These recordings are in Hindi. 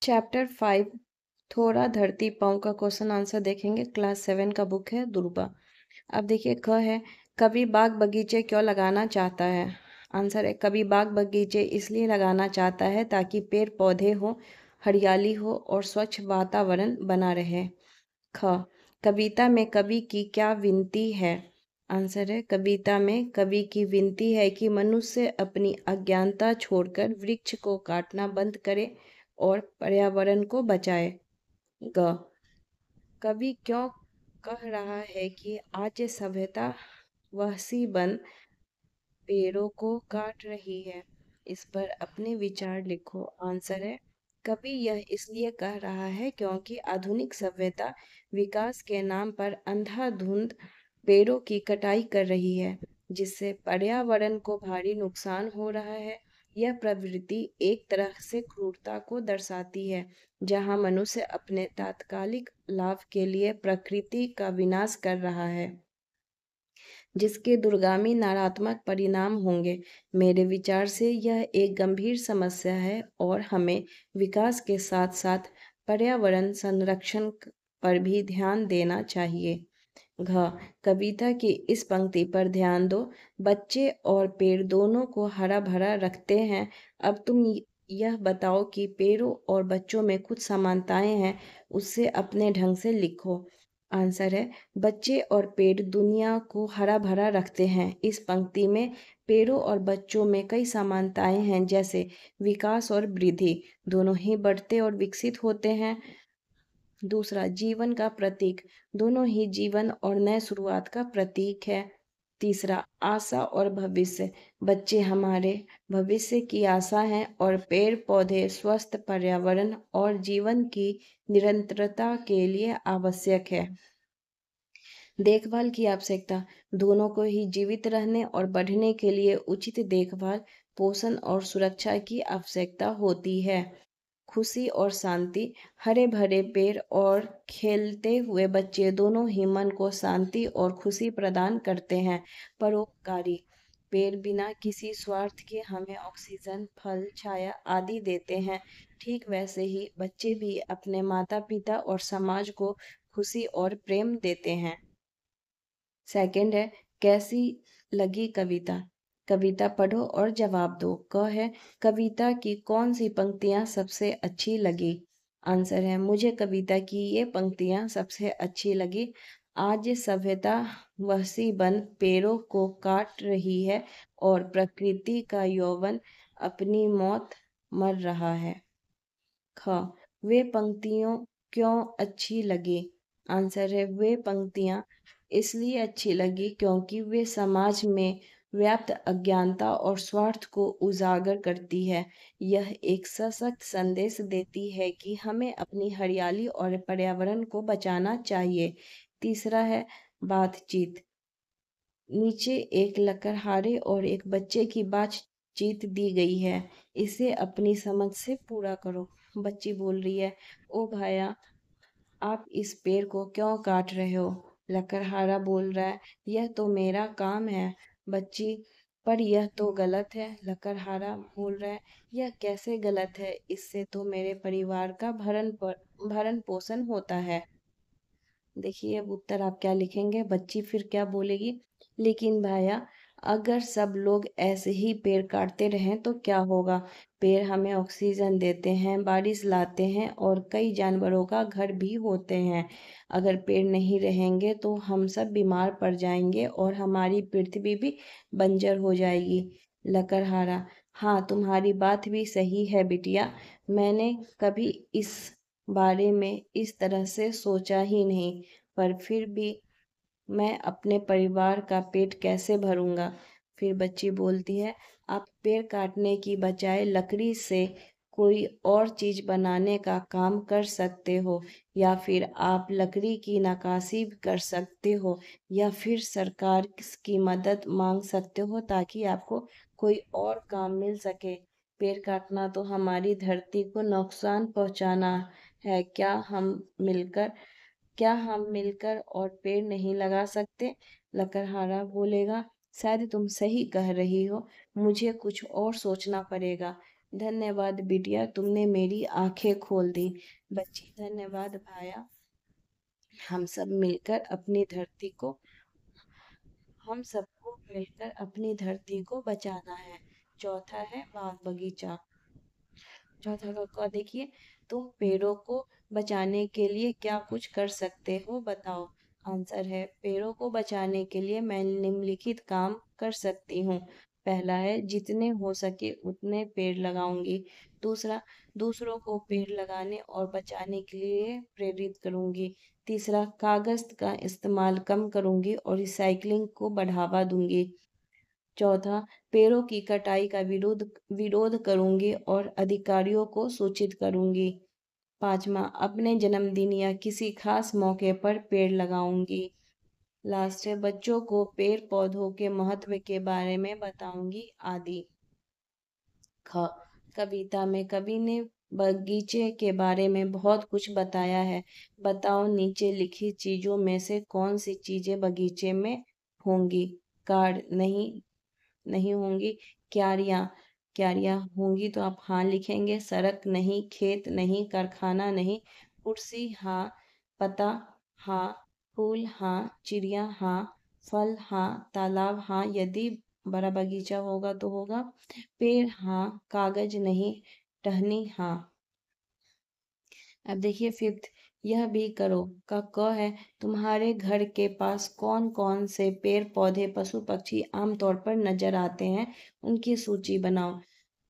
चैप्टर 5 थोड़ा धरती पाँव का क्वेश्चन आंसर देखेंगे। क्लास 7 का बुक है दुर्बा। अब देखिए क है, कभी बाग बगीचे क्यों लगाना चाहता है। आंसर है, कभी बाग बगीचे इसलिए लगाना चाहता है ताकि पेड़ पौधे हो, हरियाली हो और स्वच्छ वातावरण बना रहे। ख, कविता में कवि की क्या विनती है। आंसर है, कविता में कवि की विनती है कि मनुष्य अपनी अज्ञानता छोड़कर वृक्ष को काटना बंद करे और पर्यावरण को बचाए। ग, कवि क्यों कह रहा है कि आज सभ्यता वहसी बन पेड़ों को काट रही है। इस पर अपने विचार लिखो। आंसर है, कवि यह इसलिए कह रहा है क्योंकि आधुनिक सभ्यता विकास के नाम पर अंधाधुंध पेड़ों की कटाई कर रही है, जिससे पर्यावरण को भारी नुकसान हो रहा है। यह प्रवृत्ति एक तरह से क्रूरता को दर्शाती है, जहां मनुष्य अपने तात्कालिक लाभ के लिए प्रकृति का विनाश कर रहा है, जिसके दूरगामी नकारात्मक परिणाम होंगे। मेरे विचार से यह एक गंभीर समस्या है और हमें विकास के साथ साथ पर्यावरण संरक्षण पर भी ध्यान देना चाहिए। घ, कविता की इस पंक्ति पर ध्यान दो। बच्चे और पेड़ दोनों को हरा भरा रखते हैं। अब तुम यह बताओ कि पेड़ों और बच्चों में कुछ समानताएं हैं, उससे अपने ढंग से लिखो। आंसर है, बच्चे और पेड़ दुनिया को हरा भरा रखते हैं। इस पंक्ति में पेड़ों और बच्चों में कई समानताएं हैं, जैसे विकास और वृद्धि, दोनों ही बढ़ते और विकसित होते हैं। दूसरा, जीवन का प्रतीक, दोनों ही जीवन और नए शुरुआत का प्रतीक है। तीसरा, आशा और भविष्य, बच्चे हमारे भविष्य की आशा हैं और पेड़ पौधे स्वस्थ पर्यावरण और जीवन की निरंतरता के लिए आवश्यक है। देखभाल की आवश्यकता, दोनों को ही जीवित रहने और बढ़ने के लिए उचित देखभाल, पोषण और सुरक्षा की आवश्यकता होती है। खुशी और शांति, हरे भरे पेड़ और खेलते हुए बच्चे दोनों ही मन को शांति और खुशी प्रदान करते हैं। परोपकारी, पेड़ बिना किसी स्वार्थ के हमें ऑक्सीजन, फल, छाया आदि देते हैं। ठीक वैसे ही बच्चे भी अपने माता पिता और समाज को खुशी और प्रेम देते हैं। सेकंड है, कैसी लगी कविता। कविता पढ़ो और जवाब दो। क है, कविता की कौन सी पंक्तियां सबसे अच्छी लगी। आंसर है, मुझे कविता की ये पंक्तियां सबसे अच्छी लगी। आज सभ्यता वहसी बन पेड़ों को काट रही है और प्रकृति का यौवन अपनी मौत मर रहा है। ख, वे पंक्तियों क्यों अच्छी लगी। आंसर है, वे पंक्तियां इसलिए अच्छी लगी क्योंकि वे समाज में व्याप्त अज्ञानता और स्वार्थ को उजागर करती है। यह एक सशक्त संदेश देती है कि हमें अपनी हरियाली और पर्यावरण को बचाना चाहिए। तीसरा है, बातचीत। नीचे एक लकड़हारे और एक बच्चे की बातचीत दी गई है, इसे अपनी समझ से पूरा करो। बच्ची बोल रही है, ओ भाया, आप इस पेड़ को क्यों काट रहे हो। लकड़हारा बोल रहा है, यह तो मेरा काम है। बच्ची, पर यह तो गलत है। लकड़हारा बोल रहा है, यह कैसे गलत है, इससे तो मेरे परिवार का भरण पोषण होता है। देखिए अब उत्तर आप क्या लिखेंगे। बच्ची फिर क्या बोलेगी, लेकिन भाया, अगर सब लोग ऐसे ही पेड़ काटते रहें तो क्या होगा। पेड़ हमें ऑक्सीजन देते हैं, बारिश लाते हैं और कई जानवरों का घर भी होते हैं। अगर पेड़ नहीं रहेंगे तो हम सब बीमार पड़ जाएंगे और हमारी पृथ्वी भी बंजर हो जाएगी। लकड़हारा, हाँ, तुम्हारी बात भी सही है बिटिया। मैंने कभी इस बारे में इस तरह से सोचा ही नहीं, पर फिर भी मैं अपने परिवार का पेट कैसे भरूंगा। फिर बच्ची बोलती है, आप पेड़ काटने की बजाय लकड़ी से कोई और चीज बनाने का काम कर सकते हो, या फिर आप लकड़ी की नक्काशी कर सकते हो, या फिर सरकार की मदद मांग सकते हो ताकि आपको कोई और काम मिल सके। पेड़ काटना तो हमारी धरती को नुकसान पहुंचाना है। क्या हम मिलकर और पेड़ नहीं लगा सकते। लकड़हारा बोलेगा, शायद तुम सही कह रही हो, मुझे कुछ और सोचना पड़ेगा। धन्यवाद बिटिया, तुमने मेरी आंखें खोल दी। बच्ची, धन्यवाद भाया। हम सब मिलकर अपनी धरती को हम सबको मिलकर अपनी धरती को बचाना है। चौथा है बाग बगीचा। चौथा का क देखिए, तुम पेड़ों को बचाने के लिए क्या कुछ कर सकते हो, बताओ। आंसर है, पेड़ों को बचाने के लिए मैं निम्नलिखित काम कर सकती हूँ। पहला है, जितने हो सके उतने पेड़ लगाऊंगी। दूसरा, दूसरों को पेड़ लगाने और बचाने के लिए प्रेरित करूंगी। तीसरा, कागज का इस्तेमाल कम करूंगी और रिसाइकलिंग को बढ़ावा दूंगी। चौथा, पेड़ों की कटाई का विरोध विरोध करूंगी और अधिकारियों को सूचित करूंगी। पांचवा, अपने जन्मदिन या किसी खास मौके पर पेड़ लगाऊंगी। लास्ट है, बच्चों को पेड़ पौधों के महत्व के बारे में बताऊंगी आदि। ख, कविता में कवि ने बगीचे के बारे में बहुत कुछ बताया है। बताओ, नीचे लिखी चीजों में से कौन सी चीजें बगीचे में होंगी। कार्ड नहीं, नहीं होंगी। क्यारियाँ, क्यारियाँ होंगी तो आप हाँ लिखेंगे। सड़क नहीं, खेत नहीं, कारखाना नहीं। कुर्सी हाँ, पता हाँ, फूल हाँ, चिड़िया हाँ, फल हाँ, तालाब हाँ, यदि बड़ा बगीचा होगा तो होगा। पेड़ हाँ, कागज नहीं, टहनी हाँ। अब देखिए फिफ्थ, यह भी करो का क है, तुम्हारे घर के पास कौन कौन से पेड़ पौधे पशु पक्षी आमतौर पर नजर आते हैं, उनकी सूची बनाओ।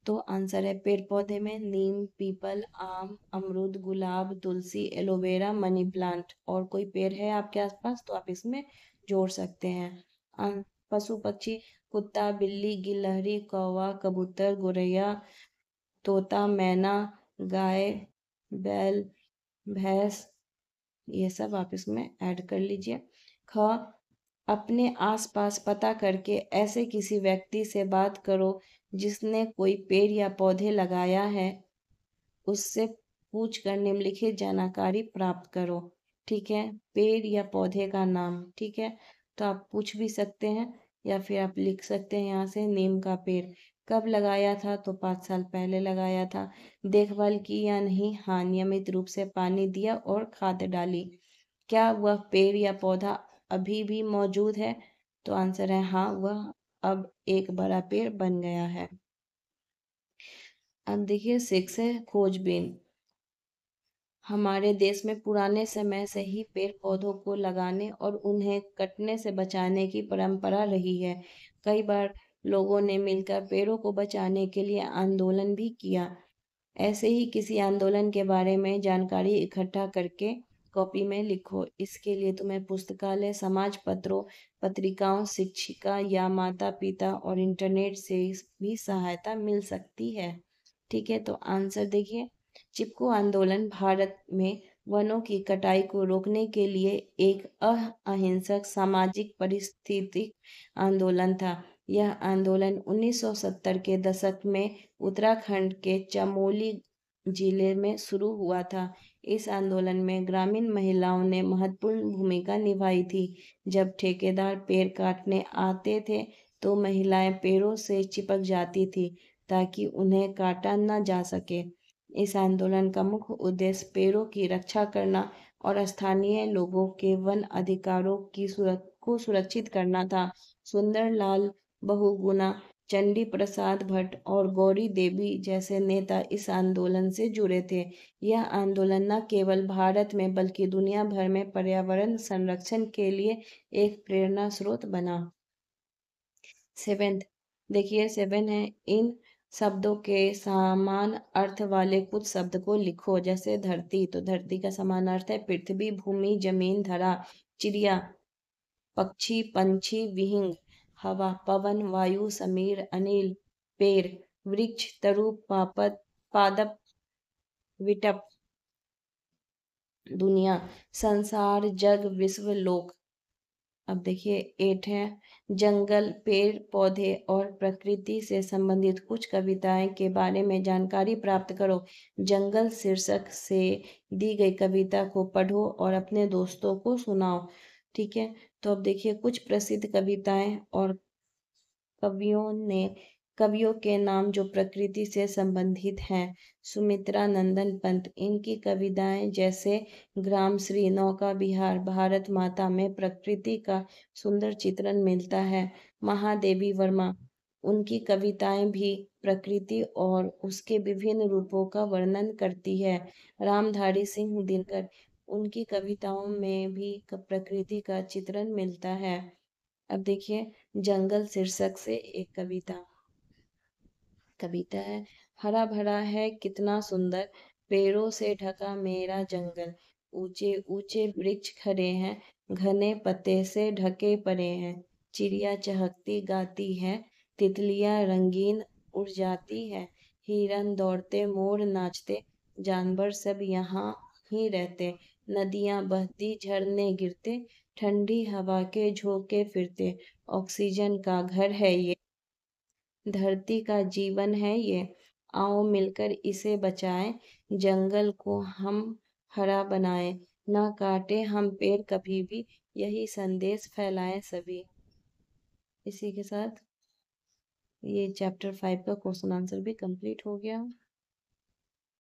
तो आंसर है, पेड़ पौधे में नीम, पीपल, आम, अमरूद, गुलाब, तुलसी, एलोवेरा, मनी प्लांट। और कोई पेड़ है आपके आसपास तो आप इसमें जोड़ सकते हैं। पशु पक्षी, कुत्ता, बिल्ली, गिलहरी, कौवा, कबूतर, गोरैया, तोता, मैना, गाय, बैल, भैंस, ये सब आप इसमें ऐड कर लीजिए। ख, अपने आसपास पता करके ऐसे किसी व्यक्ति से बात करो जिसने कोई पेड़ या पौधे लगाया है, उससे पूछ कर निम्नलिखित जानकारी प्राप्त करो। ठीक है, पेड़ या पौधे का नाम। ठीक है, तो आप पूछ भी सकते हैं या फिर आप लिख सकते हैं यहाँ से, नीम का पेड़ कब लगाया था, तो 5 साल पहले लगाया था। देखभाल की या नहीं, हाँ, नियमित रूप से पानी दिया और खाद डाली। क्या वह पेड़ या पौधा अभी भी मौजूद है, तो आंसर है हाँ, वह अब एक बड़ा पेड़ बन गया है। अब देखिए 6 है खोजबीन। हमारे देश में पुराने समय से ही पेड़ पौधों को लगाने और उन्हें कटने से बचाने की परंपरा रही है। कई बार लोगों ने मिलकर पेड़ों को बचाने के लिए आंदोलन भी किया। ऐसे ही किसी आंदोलन के बारे में जानकारी इकट्ठा करके कॉपी में लिखो। इसके लिए तुम्हें पुस्तकालय, समाज पत्रों, पत्रिकाओं, शिक्षिका या माता पिता और इंटरनेट से भी सहायता मिल सकती है। ठीक है, तो आंसर देखिए, चिपको आंदोलन भारत में वनों की कटाई को रोकने के लिए एक अहिंसक सामाजिक परिस्थितिक आंदोलन था। यह आंदोलन 1970 के दशक में उत्तराखंड के चमोली जिले में शुरू हुआ था। इस आंदोलन में ग्रामीण महिलाओं ने महत्वपूर्ण भूमिका निभाई थी। जब ठेकेदार पेड़ काटने आते थे तो महिलाएं पेड़ों से चिपक जाती थी ताकि उन्हें काटा न जा सके। इस आंदोलन का मुख्य उद्देश्य पेड़ों की रक्षा करना और स्थानीय लोगों के वन अधिकारों को सुरक्षित करना था। सुंदरलाल बहुगुणा, चंडी प्रसाद भट्ट और गौरी देवी जैसे नेता इस आंदोलन से जुड़े थे। यह आंदोलन न केवल भारत में बल्कि दुनिया भर में पर्यावरण संरक्षण के लिए एक प्रेरणा स्रोत बना। 7, देखिए 7 है, इन शब्दों के समान अर्थ वाले कुछ शब्द को लिखो। जैसे धरती, तो धरती का समान अर्थ है पृथ्वी, भूमि, जमीन, धरा। चिड़िया, पक्षी, पंछी, विहंग। हवा, पवन, वायु, समीर, अनिल। पेड़, वृक्ष, तरु, पादप, विटप। दुनिया, संसार, जग, विश्व, लोक। अब देखिए 8 है, जंगल, पेड़ पौधे और प्रकृति से संबंधित कुछ कविताएं के बारे में जानकारी प्राप्त करो। जंगल शीर्षक से दी गई कविता को पढ़ो और अपने दोस्तों को सुनाओ। ठीक है, तो अब देखिए कुछ प्रसिद्ध कविताएं और कवियों ने कवियों के नाम जो प्रकृति से संबंधित हैं। सुमित्रा नंदन पंत, इनकी कविताएं जैसे ग्रामश्री, नौका विहार, भारत माता में प्रकृति का सुंदर चित्रण मिलता है। महादेवी वर्मा, उनकी कविताएं भी प्रकृति और उसके विभिन्न रूपों का वर्णन करती है। रामधारी सिंह दिनकर, उनकी कविताओं में भी प्रकृति का चित्रण मिलता है। अब देखिए, जंगल शीर्षक से एक कविता है। हरा भरा है कितना सुंदर, पेड़ों से ढका मेरा जंगल, ऊंचे ऊंचे वृक्ष खड़े हैं, घने पत्ते से ढके पड़े हैं, चिड़िया चहकती गाती है, तितलियां रंगीन उड़ जाती है, हिरन दौड़ते, मोर नाचते, जानवर सब यहाँ ही रहते, नदियां बहती, झरने गिरते, ठंडी हवा के झोंके फिरते, ऑक्सीजन का घर है ये, धरती का जीवन है ये, आओ मिलकर इसे बचाएं, जंगल को हम हरा बनाएं, ना काटे हम पेड़ कभी भी, यही संदेश फैलाएं सभी। इसी के साथ ये चैप्टर 5 का क्वेश्चन आंसर भी कंप्लीट हो गया।